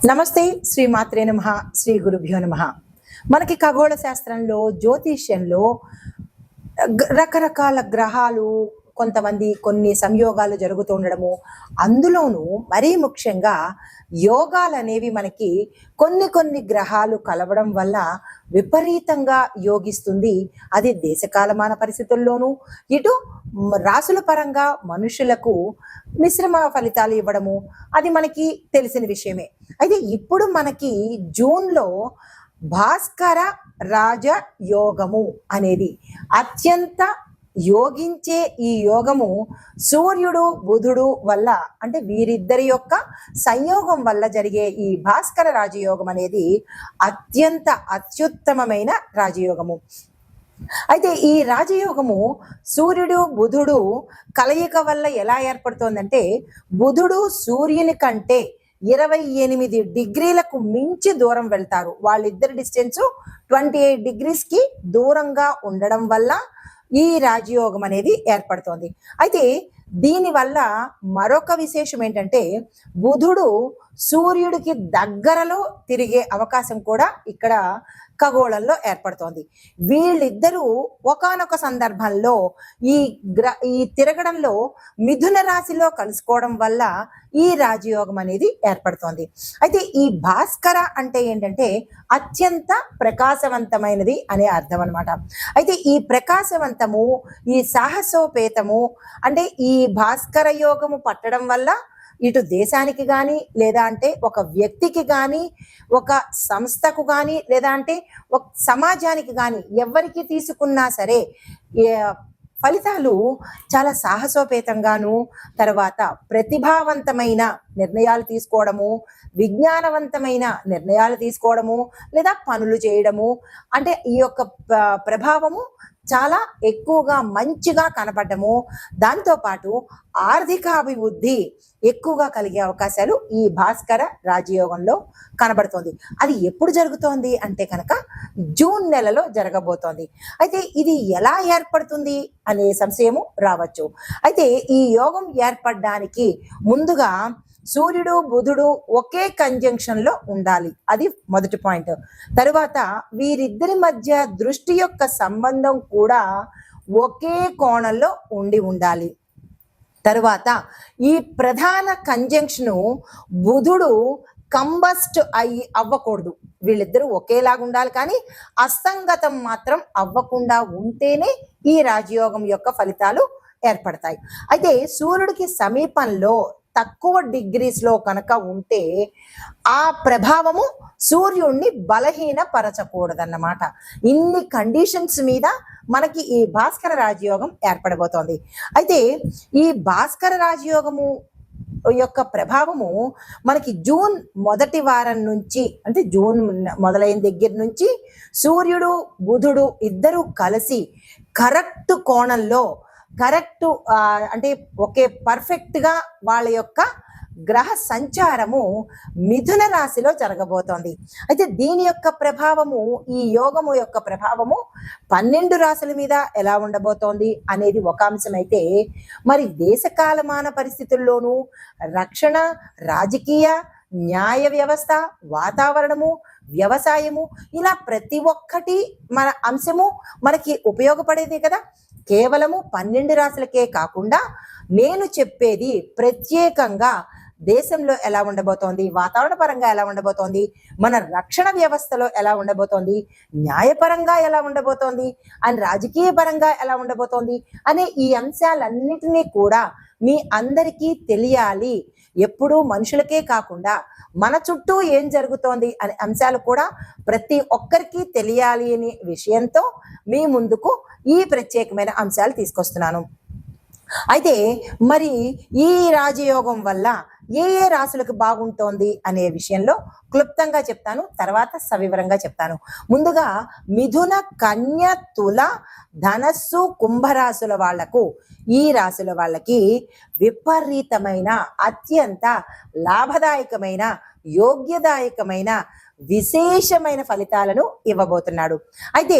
నమస్తే. శ్రీ మాత్రే నమః. శ్రీ గురుభ్యో నమః. మనకి ఖగోళ శాస్త్రంలో, జ్యోతిష్యంలో రకరకాల గ్రహాలు, కొంతమంది కొన్ని సంయోగాలు జరుగుతూ ఉండడము, అందులోనూ మరీ ముఖ్యంగా యోగాలు అనేవి మనకి కొన్ని గ్రహాలు కలవడం వల్ల విపరీతంగా యోగిస్తుంది. అది దేశకాలమాన పరిస్థితుల్లోనూ, ఇటు రాసుల పరంగా మనుషులకు మిశ్రమ ఫలితాలు ఇవ్వడము అది మనకి తెలిసిన విషయమే. అయితే ఇప్పుడు మనకి జూన్లో భాస్కర రాజ యోగము అనేది అత్యంత యోగించే ఈ యోగము సూర్యుడు బుధుడు వల్ల, అంటే వీరిద్దరి యొక్క సంయోగం వల్ల జరిగే ఈ భాస్కర రాజయోగం అనేది అత్యంత అత్యుత్తమమైన రాజయోగము. అయితే ఈ రాజయోగము సూర్యుడు బుధుడు కలయిక వల్ల ఎలా ఏర్పడుతోందంటే, బుధుడు సూర్యుని కంటే 28 డిగ్రీలకు మించి దూరం వెళ్తారు. వాళ్ళిద్దరి డిస్టెన్స్ 28 డిగ్రీస్కి దూరంగా ఉండడం వల్ల ఈ రాజయోగం అనేది ఏర్పడుతోంది. అయితే దీనివల్ల మరొక విశేషం ఏంటంటే, బుధుడు సూర్యుడికి దగ్గరలో తిరిగే అవకాశం కూడా ఇక్కడ ఖగోళంలో ఏర్పడుతోంది. వీళ్ళిద్దరూ ఒకానొక సందర్భంలో ఈ తిరగడంలో మిథున రాశిలో కలుసుకోవడం వల్ల ఈ రాజయోగం అనేది ఏర్పడుతోంది. అయితే ఈ భాస్కర అంటే ఏంటంటే అత్యంత ప్రకాశవంతమైనది అనే అర్థం అనమాట. అయితే ఈ ప్రకాశవంతము, ఈ సాహసోపేతము, అంటే ఈ భాస్కర యోగము పట్టడం వల్ల ఇటు దేశానికి కానీ, లేదా అంటే ఒక వ్యక్తికి కానీ, ఒక సంస్థకు కానీ, లేదా అంటే ఒక సమాజానికి కానీ, ఎవరికి తీసుకున్నా సరే ఫలితాలు చాలా సాహసోపేతంగాను, తర్వాత ప్రతిభావంతమైన నిర్ణయాలు తీసుకోవడము, విజ్ఞానవంతమైన నిర్ణయాలు తీసుకోవడము, లేదా పనులు చేయడము, అంటే ఈ యొక్క ప్రభావము చాలా ఎక్కువగా మంచిగా కనపడము, దాంతోపాటు ఆర్థిక అభివృద్ధి ఎక్కువగా కలిగే అవకాశాలు ఈ భాస్కర రాజయోగంలో కనబడుతోంది. అది ఎప్పుడు జరుగుతోంది అంటే కనుక జూన్ నెలలో జరగబోతోంది. అయితే ఇది ఎలా ఏర్పడుతుంది అనే సంశయము రావచ్చు. అయితే ఈ యోగం ఏర్పడడానికి ముందుగా సూర్యుడు బుధుడు ఒకే కంజంక్షన్లో ఉండాలి, అది మొదటి పాయింట్. తరువాత వీరిద్దరి మధ్య దృష్టి యొక్క సంబంధం కూడా ఒకే కోణంలో ఉండాలి. తరువాత ఈ ప్రధాన కంజంక్షను బుధుడు కంబస్ట్ అవ్వకూడదు. వీళ్ళిద్దరూ ఒకేలాగా ఉండాలి, కానీ అస్తంగతం మాత్రం అవ్వకుండా ఉంటేనే ఈ రాజయోగం యొక్క ఫలితాలు ఏర్పడతాయి. అయితే సూర్యుడికి సమీపంలో తక్కువ డిగ్రీస్లో కనుక ఉంటే ఆ ప్రభావము సూర్యుడిని బలహీనపరచకూడదన్నమాట. ఇన్ని కండిషన్స్ మీద మనకి ఈ భాస్కర రాజయోగం ఏర్పడబోతోంది. అయితే ఈ భాస్కర రాజయోగము యొక్క ప్రభావము మనకి జూన్ మొదటి వారం నుంచి, అంటే జూన్ మొదలైన దగ్గర నుంచి సూర్యుడు బుధుడు ఇద్దరు కలిసి కరెక్ట్ కోణంలో, కరెక్ట్ అంటే ఒకే పర్ఫెక్ట్గా వాళ్ళ యొక్క గ్రహ సంచారము మిథున రాశిలో జరగబోతోంది. అయితే దీని యొక్క ప్రభావము, ఈ యోగము యొక్క ప్రభావము 12 రాశుల మీద ఎలా ఉండబోతోంది అనేది ఒక అంశం అయితే, మరి దేశకాలమాన పరిస్థితుల్లోనూ రక్షణ, రాజకీయ, న్యాయ వ్యవస్థ, వాతావరణము, వ్యవసాయము, ఇలా ప్రతి ఒక్కటి మన అంశము మనకి ఉపయోగపడేదే కదా. కేవలము 12 రాశులకే కాకుండా నేను చెప్పేది ప్రత్యేకంగా దేశంలో ఎలా ఉండబోతోంది, వాతావరణ పరంగా ఎలా ఉండబోతోంది, మన రక్షణ వ్యవస్థలో ఎలా ఉండబోతోంది, న్యాయపరంగా ఎలా ఉండబోతోంది, అండ్ రాజకీయ పరంగా ఎలా ఉండబోతోంది అనే ఈ అంశాలన్నిటినీ కూడా మీ అందరికీ తెలియాలి. ఎప్పుడూ మనుషులకే కాకుండా మన చుట్టూ ఏం జరుగుతోంది అనే అంశాలు కూడా ప్రతి ఒక్కరికి తెలియాలి అనే విషయంతో మీ ముందుకు ఈ ప్రత్యేకమైన అంశాలు తీసుకొస్తున్నాను. అయితే మరి ఈ రాజయోగం వల్ల ఏ రాశులకు బాగుంటోంది అనే విషయంలో క్లుప్తంగా చెప్తాను, తర్వాత సవివరంగా చెప్తాను. ముందుగా మిథున, కన్య, తుల, ధనస్సు, కుంభరాశుల వాళ్లకు, ఈ రాశుల వాళ్ళకి విపరీతమైన, అత్యంత లాభదాయకమైన, యోగ్యదాయకమైన, విశేషమైన ఫలితాలను ఇవ్వబోతున్నాడు. అయితే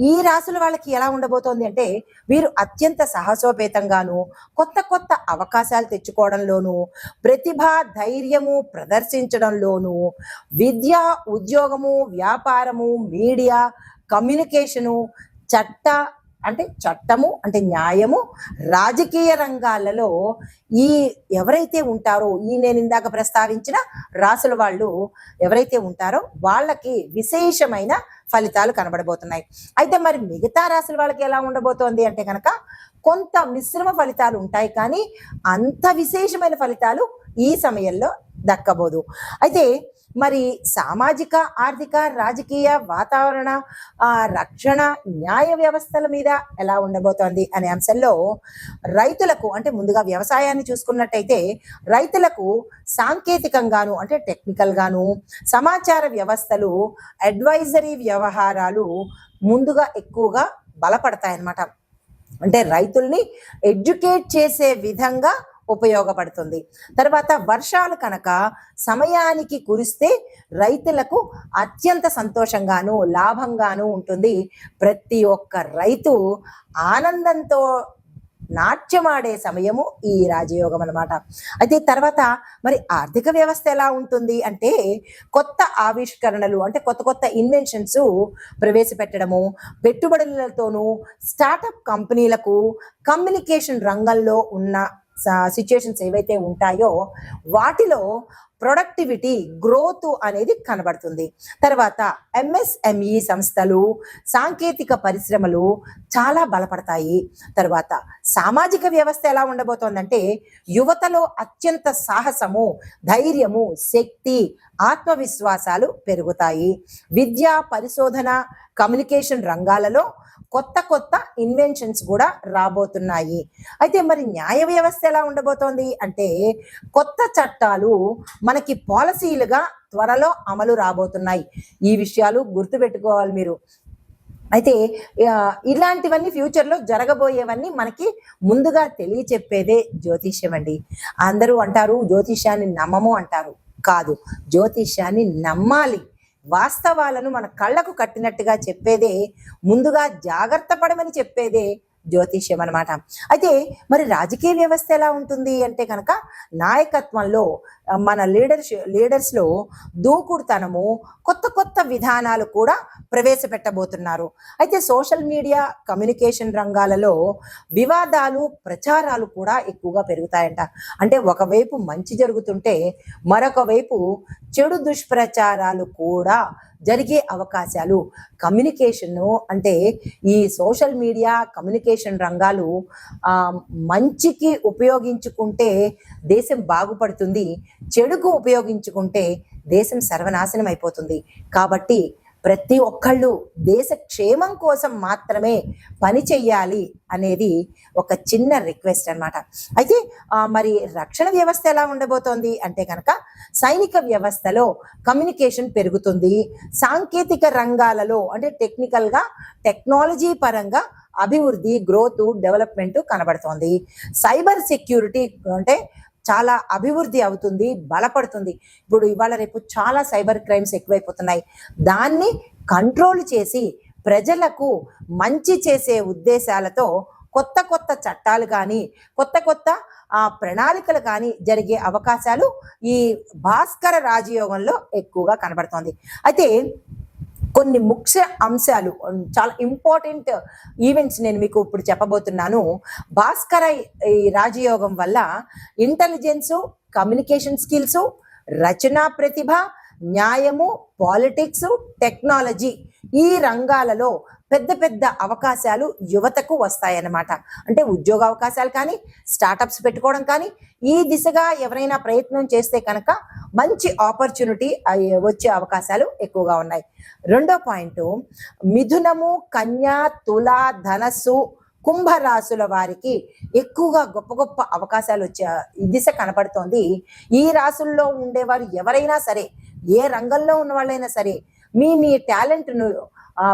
ఈ రాశుల వాళ్ళకి ఎలా ఉండబోతోంది అంటే, వీరు అత్యంత సాహసోపేతంగాను, కొత్త కొత్త అవకాశాలు తెచ్చుకోవడంలోనూ, ప్రతిభ ధైర్యము ప్రదర్శించడంలోనూ, విద్య, ఉద్యోగము, వ్యాపారము, మీడియా, కమ్యూనికేషను, చట్ట చట్టము అంటే న్యాయము, రాజకీయ రంగాలలో ఈ ఎవరైతే ఉంటారో, నేను ఇందాక ప్రస్తావించిన రాసుల వాళ్ళు ఎవరైతే ఉంటారో వాళ్ళకి విశేషమైన ఫలితాలు కనబడబోతున్నాయి. అయితే మరి మిగతా రాసుల వాళ్ళకి ఎలా ఉండబోతోంది అంటే కనుక కొంత మిశ్రమ ఫలితాలు ఉంటాయి, కానీ అంత విశేషమైన ఫలితాలు ఈ సమయంలో దక్కబోదు. అయితే మరి సామాజిక, ఆర్థిక, రాజకీయ, వాతావరణ, రక్షణ, న్యాయ వ్యవస్థల మీద ఎలా ఉండబోతోంది అనే అంశంలో రైతులకు అంటే ముందుగా వ్యవసాయాన్ని చూసుకున్నట్టయితే రైతులకు సాంకేతికంగాను అంటే టెక్నికల్ గాను, సమాచార వ్యవస్థలు, అడ్వైజరీ వ్యవహారాలు ముందుగా ఎక్కువగా బలపడతాయన్నమాట. అంటే రైతుల్ని ఎడ్యుకేట్ చేసే విధంగా ఉపయోగపడుతుంది. తర్వాత వర్షాలు కనుక సమయానికి కురిస్తే రైతులకు అత్యంత సంతోషంగాను లాభంగాను ఉంటుంది. ప్రతి ఒక్క రైతు ఆనందంతో నాట్యమాడే సమయము ఈ రాజయోగం అన్నమాట. అయితే తర్వాత మరి ఆర్థిక వ్యవస్థ ఎలా ఉంటుంది అంటే కొత్త ఆవిష్కరణలు అంటే కొత్త కొత్త ఇన్వెన్షన్స్ ప్రవేశపెట్టడము, పెట్టుబడులతోనూ స్టార్టప్ కంపెనీలకు కమ్యూనికేషన్ రంగంలో ఉన్న సిచ్యుయేషన్స్ ఏవైతే ఉంటాయో వాటిలో ప్రొడక్టివిటీ గ్రోత్ అనేది కనబడుతుంది. తర్వాత ఎంఎస్ఎంఈ సంస్థలు, సాంకేతిక పరిశ్రమలు చాలా బలపడతాయి. తర్వాత సామాజిక వ్యవస్థ ఎలా ఉండబోతోందంటే యువతలో అత్యంత సాహసము, ధైర్యము, శక్తి, ఆత్మవిశ్వాసాలు పెరుగుతాయి. విద్య, పరిశోధన, కమ్యూనికేషన్ రంగాలలో కొత్త కొత్త ఇన్వెన్షన్స్ కూడా రాబోతున్నాయి. అయితే మరి న్యాయ వ్యవస్థ ఎలా ఉండబోతోంది అంటే కొత్త చట్టాలు మనకి పాలసీలుగా త్వరలో అమలు రాబోతున్నాయి. ఈ విషయాలు గుర్తుపెట్టుకోవాలి మీరు. అయితే ఇలాంటివన్నీ ఫ్యూచర్లో జరగబోయేవన్నీ మనకి ముందుగా తెలియచెప్పేదే జ్యోతిష్యం అండి. అందరూ అంటారు జ్యోతిష్యాన్ని నమ్మము అంటారు. కాదు, జ్యోతిష్యాన్ని నమ్మాలి. వాస్తవాలను మన కళ్ళకు కట్టినట్టుగా చెప్పేదే, ముందుగా జాగ్రత్త పడమని చెప్పేదే జ్యోతిష్యం అనమాట. అయితే మరి రాజకీయ వ్యవస్థ ఎలా ఉంటుంది అంటే కనుక నాయకత్వంలో మన లీడర్స్లో దూకుడుతనము, కొత్త కొత్త విధానాలు కూడా ప్రవేశపెట్టబోతున్నారు. అయితే సోషల్ మీడియా, కమ్యూనికేషన్ రంగాలలో వివాదాలు, ప్రచారాలు కూడా ఎక్కువగా పెరుగుతాయంట. అంటే ఒకవైపు మంచి జరుగుతుంటే మరొక వైపు చెడు దుష్ప్రచారాలు కూడా జరిగే అవకాశాలు. కమ్యూనికేషను అంటే ఈ సోషల్ మీడియా, కమ్యూనికేషన్ రంగాలు మంచికి ఉపయోగించుకుంటే దేశం బాగుపడుతుంది, చెడుకు ఉపయోగించుకుంటే దేశం సర్వనాశనం అయిపోతుంది. కాబట్టి ప్రతి ఒక్కళ్ళు దేశ క్షేమం కోసం మాత్రమే పని చెయ్యాలి అనేది ఒక చిన్న రిక్వెస్ట్ అన్నమాట. అయితే మరి రక్షణ వ్యవస్థ ఎలా ఉండబోతోంది అంటే కనుక సైనిక వ్యవస్థలో కమ్యూనికేషన్ పెరుగుతుంది. సాంకేతిక రంగాలలో అంటే టెక్నికల్గా, టెక్నాలజీ పరంగా అభివృద్ధి, గ్రోత్, డెవలప్మెంట్ కనబడుతోంది. సైబర్ సెక్యూరిటీ అంటే చాలా అభివృద్ధి అవుతుంది, బలపడుతుంది. ఇప్పుడు ఇవాళ రేపు చాలా సైబర్ క్రైమ్స్ ఎక్కువైపోతున్నాయి. దాన్ని కంట్రోల్ చేసి ప్రజలకు మంచి చేసే ఉద్దేశాలతో కొత్త కొత్త చట్టాలు కానీ, కొత్త కొత్త ప్రణాళికలు కానీ జరిగే అవకాశాలు ఈ భాస్కర రాజయోగంలో ఎక్కువగా కనబడుతోంది. అయితే కొన్ని ముఖ్య అంశాలు, చాలా ఇంపార్టెంట్ ఈవెంట్స్ నేను మీకు ఇప్పుడు చెప్పబోతున్నాను. భాస్కర ఈ రాజయోగం వల్ల ఇంటెలిజెన్సు, కమ్యూనికేషన్ స్కిల్స్, రచనా ప్రతిభ, న్యాయము, పాలిటిక్స్, టెక్నాలజీ ఈ రంగాలలో పెద్ద పెద్ద అవకాశాలు యువతకు వస్తాయన్నమాట. అంటే ఉద్యోగ అవకాశాలు కానీ, స్టార్టప్స్ పెట్టుకోవడం కానీ, ఈ దిశగా ఎవరైనా ప్రయత్నం చేస్తే కనుక మంచి ఆపర్చునిటీ వచ్చే అవకాశాలు ఎక్కువగా ఉన్నాయి. రెండో పాయింట్, మిథునము, కన్యా, తుల, ధనస్సు, కుంభరాశుల వారికి ఎక్కువగా గొప్ప గొప్ప అవకాశాలు వచ్చే దిశ కనపడుతోంది. ఈ రాశుల్లో ఉండేవారు ఎవరైనా సరే, ఏ రంగంలో ఉన్న వాళ్ళైనా సరే, మీ టాలెంట్ను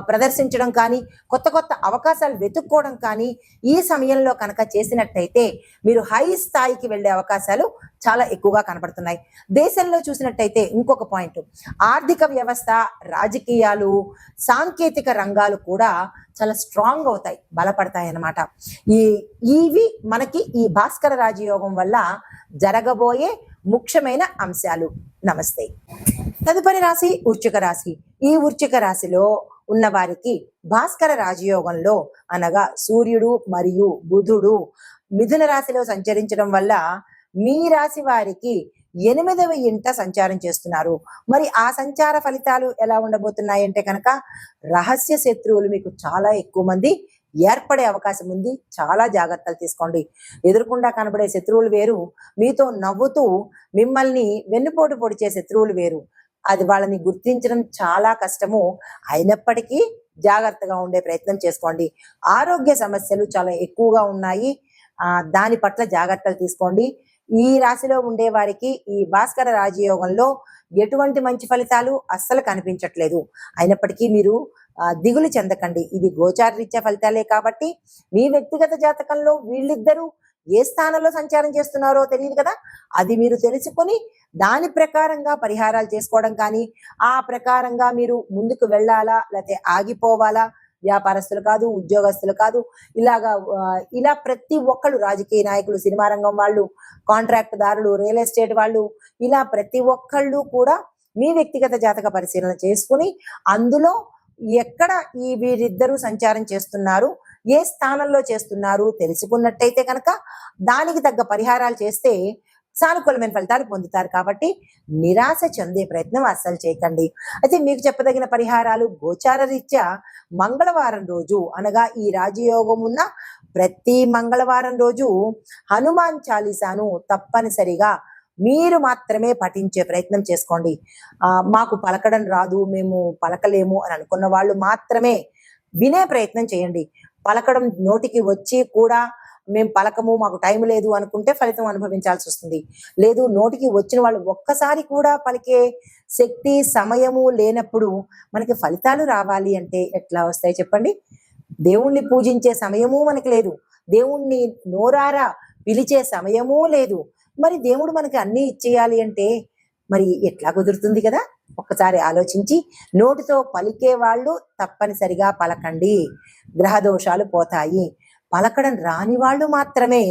ప్రదర్శించడం కానీ, కొత్త కొత్త అవకాశాలు వెతుక్కోవడం కానీ ఈ సమయంలో కనుక చేసినట్టయితే మీరు హై స్థాయికి వెళ్ళే అవకాశాలు చాలా ఎక్కువగా కనబడుతున్నాయి. దేశంలో చూసినట్టయితే ఇంకొక పాయింట్, ఆర్థిక వ్యవస్థ, రాజకీయాలు, సాంకేతిక రంగాలు కూడా చాలా స్ట్రాంగ్ అవుతాయి, బలపడతాయి అన్నమాట. ఇవి మనకి ఈ భాస్కర రాజయోగం వల్ల జరగబోయే ముఖ్యమైన అంశాలు. నమస్తే. తదుపరి రాశి వృశ్చిక రాశి. ఈ వృశ్చిక రాశిలో ఉన్న వారికి భాస్కర రాజయోగంలో అనగా సూర్యుడు మరియు బుధుడు మిథున రాశిలో సంచరించడం వల్ల మీ రాశి వారికి 8వ ఇంట సంచారం చేస్తున్నారు. మరి ఆ సంచార ఫలితాలు ఎలా ఉండబోతున్నాయి అంటే కనుక, రహస్య శత్రువులు మీకు చాలా ఎక్కువ మంది ఏర్పడే అవకాశం ఉంది. చాలా జాగ్రత్తలు తీసుకోండి. ఎదురుకుండా కనబడే శత్రువులు వేరు, మీతో నవ్వుతూ మిమ్మల్ని వెన్నుపోటు పొడిచే శత్రువులు వేరు. అది వాళ్ళని గుర్తించడం చాలా కష్టము. అయినప్పటికీ జాగ్రత్తగా ఉండే ప్రయత్నం చేసుకోండి. ఆరోగ్య సమస్యలు చాలా ఎక్కువగా ఉన్నాయి, దాని పట్ల జాగ్రత్తలు తీసుకోండి. ఈ రాశిలో ఉండే వారికి ఈ భాస్కర రాజయోగంలో ఎటువంటి మంచి ఫలితాలు అస్సలు కనిపించట్లేదు. అయినప్పటికీ మీరు దిగులు చెందకండి. ఇది గోచార రీత్యా ఫలితాలే కాబట్టి మీ వ్యక్తిగత జాతకంలో వీళ్ళిద్దరూ ఏ స్థానంలో సంచారం చేస్తున్నారో తెలియదు కదా, అది మీరు తెలుసుకొని దాని ప్రకారంగా పరిహారాలు చేసుకోవడం కానీ, ఆ ప్రకారంగా మీరు ముందుకు వెళ్ళాలా లేకపోతే ఆగిపోవాలా, వ్యాపారస్తులు కాదు, ఉద్యోగస్తులు కాదు, ఇలా ప్రతి ఒక్కళ్ళు, రాజకీయ నాయకులు, సినిమా రంగం వాళ్ళు, కాంట్రాక్ట్ దారులు, రియల్ ఎస్టేట్ వాళ్ళు, ఇలా ప్రతి ఒక్కళ్ళు కూడా మీ వ్యక్తిగత జాతక పరిశీలన చేసుకుని అందులో ఎక్కడ వీరిద్దరూ సంచారం చేస్తున్నారు, ఏ స్థానంలో చేస్తున్నారు తెలుసుకున్నట్టయితే కనుక దానికి తగ్గ పరిహారాలు చేస్తే సానుకూలమైన ఫలితాలు పొందుతారు. కాబట్టి నిరాశ చెందే ప్రయత్నం అస్సలు చేయకండి. అయితే మీకు చెప్పదగిన పరిహారాలు, గోచార రీత్యా మంగళవారం రోజు అనగా ఈ రాజయోగం ఉన్న ప్రతి మంగళవారం రోజు హనుమాన్ చాలీసాను తప్పనిసరిగా మీరు మాత్రమే పఠించే ప్రయత్నం చేసుకోండి. మాకు పలకడం రాదు, మేము పలకలేము అని అనుకున్న వాళ్ళు మాత్రమే వినే ప్రయత్నం చేయండి. పలకడం నోటికి వచ్చి కూడా మేము పలకము, మాకు టైం లేదు అనుకుంటే ఫలితం అనుభవించాల్సి వస్తుంది. లేదు, నోటికి వచ్చిన వాళ్ళు ఒక్కసారి కూడా పలికే శక్తి, సమయము లేనప్పుడు మనకి ఫలితాలు రావాలి అంటే ఎట్లా వస్తాయి చెప్పండి? దేవుణ్ణి పూజించే సమయము మనకి లేదు, దేవుణ్ణి నోరారా పిలిచే సమయమూ లేదు. మరి దేవుడు మనకి అన్నీ ఇచ్చేయాలి అంటే మరి ఎట్లా కుదురుతుంది కదా? ఒక్కసారి ఆలోచించి నోటితో పలికే వాళ్ళు తప్పనిసరిగా పలకండి, గ్రహ దోషాలు పోతాయి. పలకడం రాని వాళ్ళు మాత్రమే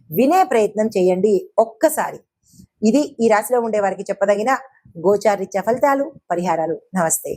వినే ప్రయత్నం చేయండి ఒక్కసారి. ఇది ఈ రాశిలో ఉండే వారికి చెప్పదగిన గోచారీత్యా ఫలితాలు, పరిహారాలు. నమస్తే.